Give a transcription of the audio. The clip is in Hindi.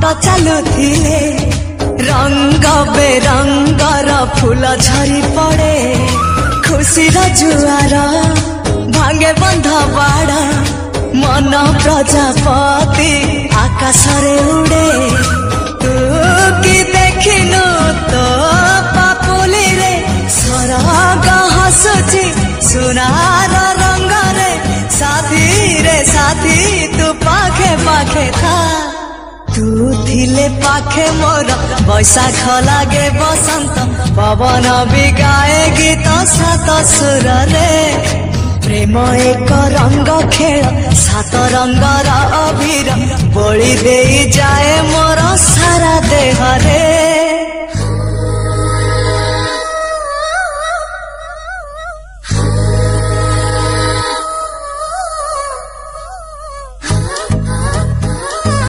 बाट चलुथिले रंग बेरंगर फूल झरी पड़े खुशी जुआर भांगे बंध बाड़ मन प्रजापति आकाश रे उड़े तू कि देखिनु तो पापुली रे सरग हसुची सुनार रंग रे साथी तू पाखे पाखे था तू थिले पाखे मोर बैशाख लागे बसंत पवन भी गाए गीत सात सुर रे प्रेम एक रंग खेल सात रंगर अबीर बोली दे जाए